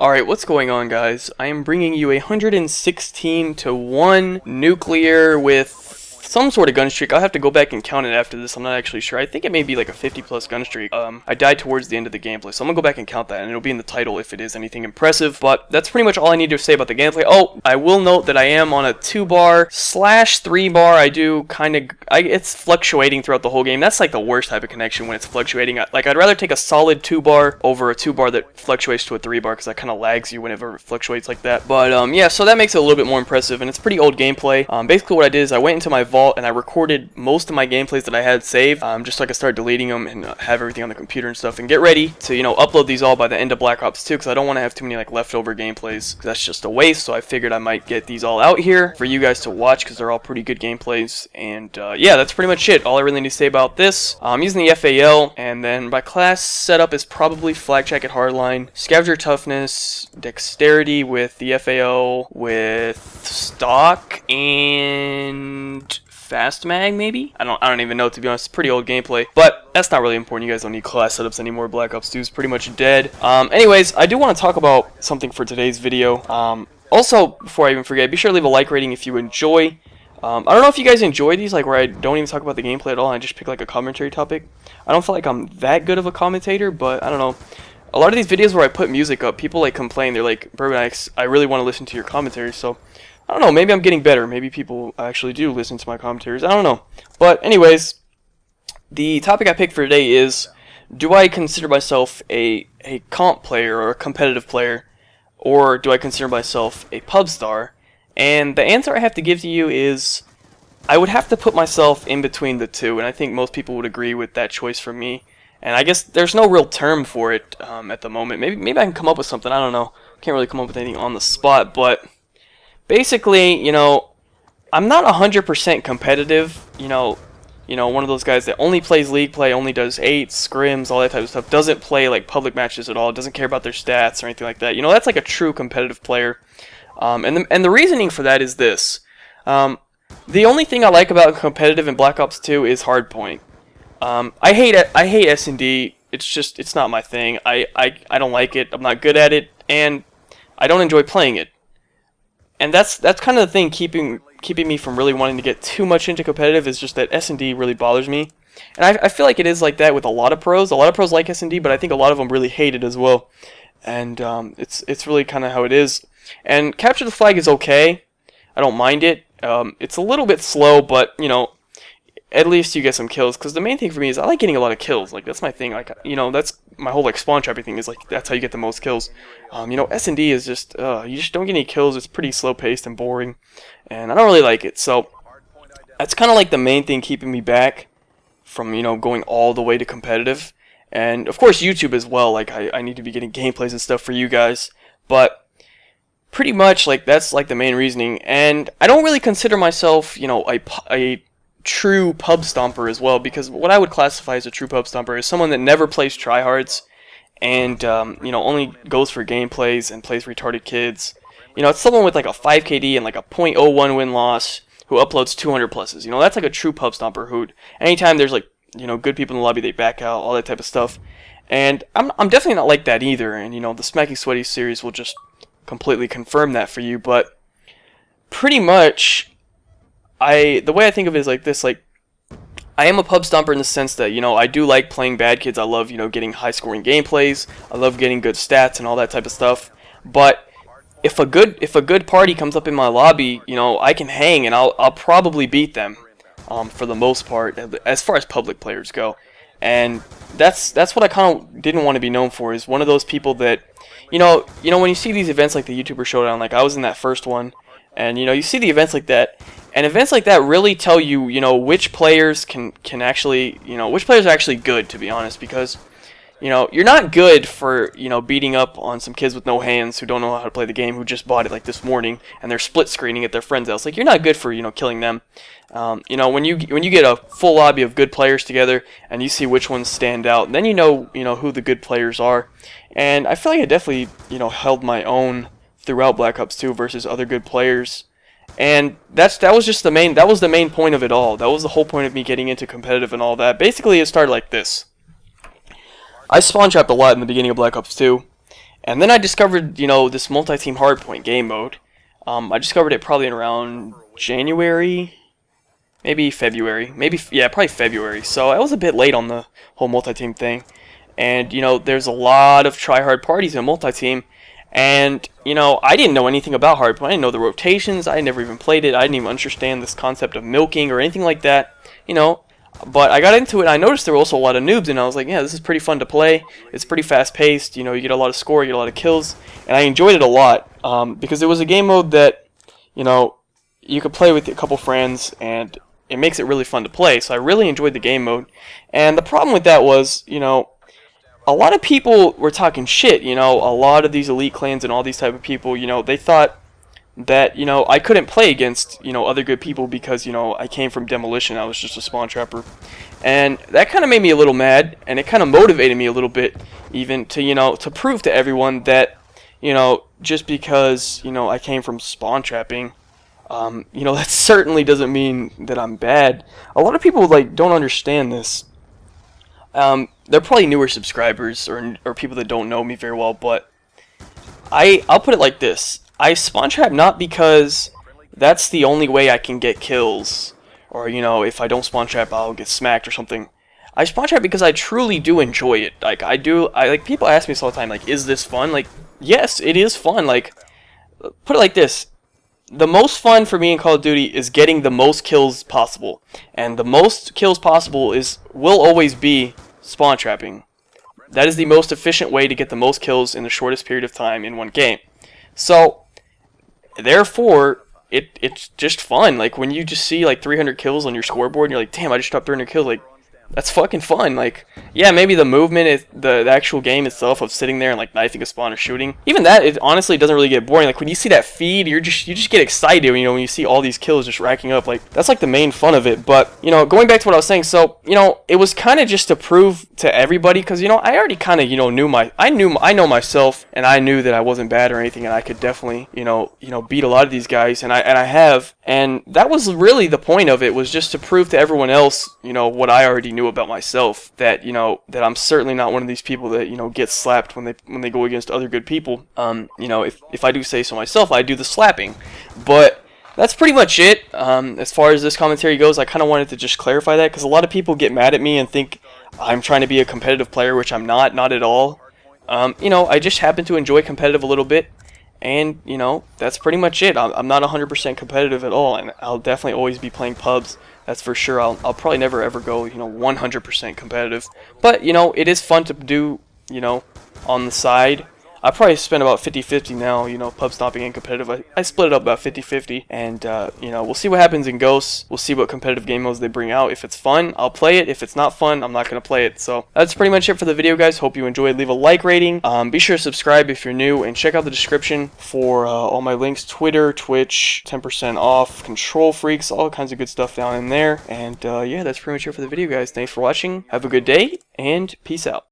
Alright, what's going on, guys? I am bringing you a 116-1 nuclear with some sort of gun streak. I'll have to go back and count it after this. I'm not actually sure. I think it may be like a 50+ gun streak. I died towards the end of the gameplay, so I'm gonna go back and count that, and it'll be in the title if it is anything impressive. But that's pretty much all I need to say about the gameplay. Oh, I will note that I am on a 2-bar / 3-bar. I do kind of... it's fluctuating throughout the whole game. That's like the worst type of connection when it's fluctuating. Like, I'd rather take a solid 2-bar over a 2-bar that fluctuates to a 3-bar, because that kind of lags you whenever it fluctuates like that. But yeah, so that makes it a little bit more impressive, and it's pretty old gameplay. Basically what I did is I went into my vault and I recorded most of my gameplays that I had saved, just so I could start deleting them and have everything on the computer and stuff, and get ready to, upload these all by the end of Black Ops 2, because I don't want to have too many like leftover gameplays, because that's just a waste. So I figured I might get these all out here for you guys to watch, because they're all pretty good gameplays. And yeah, that's pretty much it. All I really need to say about this. I'm using the FAL, and then my class setup is probably Flak Jacket Hardline, Scavenger Toughness, Dexterity with the FAL, with Stock, and Fast Mag, maybe? I don't even know, to be honest. It's pretty old gameplay, but that's not really important. You guys don't need class setups anymore. Black Ops 2 is pretty much dead. Anyways, I do want to talk about something for today's video. Also, before I even forget, be sure to leave a like rating if you enjoy. I don't know if you guys enjoy these, like where I don't even talk about the gameplay at all, and I just pick like a commentary topic. I don't feel like I'm that good of a commentator, but I don't know. A lot of these videos where I put music up, people like complain. They're like, Bourbon, I really want to listen to your commentary, so I don't know, maybe I'm getting better. Maybe people actually do listen to my commentaries. I don't know. But anyways, the topic I picked for today is, do I consider myself a comp player or a competitive player, or do I consider myself a Pubstar? And the answer I have to give to you is, I would have to put myself in between the two, and I think most people would agree with that choice for me. And I guess there's no real term for it at the moment. Maybe I can come up with something. I don't know. Can't really come up with anything on the spot, but basically, I'm not 100% competitive. One of those guys that only plays league play, only does 8s, scrims, all that type of stuff. Doesn't play like public matches at all. Doesn't care about their stats or anything like that. That's like a true competitive player. And the reasoning for that is this. The only thing I like about competitive in Black Ops 2 is hardpoint. I hate S&D. It's not my thing. I don't like it. I'm not good at it, and I don't enjoy playing it. And that's kind of the thing keeping me from really wanting to get too much into competitive, is just that S&D really bothers me. And I feel like it is like that with a lot of pros. A lot of pros like S&D, but I think a lot of them really hate it as well. And it's really kind of how it is. And Capture the Flag is okay. I don't mind it. It's a little bit slow, but at least you get some kills. Because the main thing for me is I like getting a lot of kills. Like, that's my thing. Like, that's my whole like spawn trapping thing, is like that's how you get the most kills. S&D is just you just don't get any kills. It's pretty slow paced and boring, and I don't really like it. So that's kind of like the main thing keeping me back from going all the way to competitive. And of course YouTube as well. Like I need to be getting gameplays and stuff for you guys, but pretty much like that's like the main reasoning. And I don't really consider myself a true pub stomper as well, because what I would classify as a true pub stomper is someone that never plays tryhards and only goes for gameplays and plays retarded kids. It's someone with like a 5 KD and like a .01 win-loss who uploads 200 pluses. That's like a true pub stomper who anytime there's like good people in the lobby, they back out, all that type of stuff. And I'm definitely not like that either, and the Smacky Sweaty series will just completely confirm that for you. But pretty much the way I think of it is like this. Like, I am a pub stomper in the sense that I do like playing bad kids. I love getting high scoring gameplays. I love getting good stats and all that type of stuff. But if a good party comes up in my lobby, I can hang and I'll probably beat them for the most part, as far as public players go. And that's what I kind of didn't want to be known for, is one of those people that when you see these events like the YouTuber Showdown, like I was in that first one, and you see the events like that. And events like that really tell you, which players can actually, which players are actually good, to be honest, because, you're not good for, beating up on some kids with no hands who don't know how to play the game, who just bought it like this morning, and they're split screening at their friend's house. Like, you're not good for, killing them. When you get a full lobby of good players together, and you see which ones stand out, then you know who the good players are. And I feel like I definitely, held my own throughout Black Ops 2 versus other good players. And that was the main point of it all. That was the whole point of me getting into competitive and all that. Basically, it started like this. I spawn trapped a lot in the beginning of Black Ops 2, And then I discovered, this multi-team hardpoint game mode. I discovered it probably in around January, maybe February, probably February. So I was a bit late on the whole multi-team thing. And, there's a lot of try-hard parties in multi-team. And, I didn't know anything about hardpoint. I didn't know the rotations. I never even played it. I didn't even understand this concept of milking or anything like that, But I got into it, and I noticed there were also a lot of noobs, and I was like, yeah, this is pretty fun to play. It's pretty fast-paced. You get a lot of score, you get a lot of kills. And I enjoyed it a lot because it was a game mode that, you could play with a couple friends, and it makes it really fun to play. So I really enjoyed the game mode. And the problem with that was, a lot of people were talking shit, a lot of these elite clans and all these type of people, they thought that, I couldn't play against, other good people because, I came from demolition. I was just a spawn trapper. And that kind of made me a little mad, and it kind of motivated me a little bit even to, to prove to everyone that, just because, I came from spawn trapping, that certainly doesn't mean that I'm bad. A lot of people, don't understand this. They're probably newer subscribers or people that don't know me very well, but I'll put it like this. I spawn trap not because that's the only way I can get kills, or, if I don't spawn trap, I'll get smacked or something. I spawn trap because I truly do enjoy it. People ask me this all the time, is this fun? Yes, it is fun. Put it like this. The most fun for me in Call of Duty is getting the most kills possible. And the most kills possible will always be spawn trapping. That is the most efficient way to get the most kills in the shortest period of time in one game. So, therefore, it's just fun. When you just see 300 kills on your scoreboard and you're like, damn, I just dropped 300 kills, that's fucking fun. Yeah, maybe the movement is the actual game itself of sitting there and knifing a spawn or shooting. Even that, it honestly doesn't really get boring. When you see that feed, you just get excited. When you see all these kills just racking up. That's the main fun of it. But going back to what I was saying, so it was kind of just to prove to everybody because I already kind of I know myself, and I knew that I wasn't bad or anything, and I could definitely beat a lot of these guys, and I have, and that was really the point of it, was just to prove to everyone else what I already knew about myself, that that I'm certainly not one of these people that gets slapped when they go against other good people. If I do say so myself, I do the slapping. But that's pretty much it. As far as this commentary goes, I kind of wanted to just clarify that because a lot of people get mad at me and think I'm trying to be a competitive player, which I'm not at all. I just happen to enjoy competitive a little bit. And, that's pretty much it. I'm not 100% competitive at all, and I'll definitely always be playing pubs. That's for sure. I'll probably never ever go, 100% competitive. But, it is fun to do, on the side. I probably spend about 50-50 now, pub stomping and competitive. I split it up about 50-50, and, we'll see what happens in Ghosts. We'll see what competitive game modes they bring out. If it's fun, I'll play it. If it's not fun, I'm not going to play it. So that's pretty much it for the video, guys. Hope you enjoyed. Leave a like rating. Be sure to subscribe if you're new, and check out the description for all my links. Twitter, Twitch, 10% off, Control Freaks, all kinds of good stuff down in there. And, yeah, that's pretty much it for the video, guys. Thanks for watching. Have a good day, and peace out.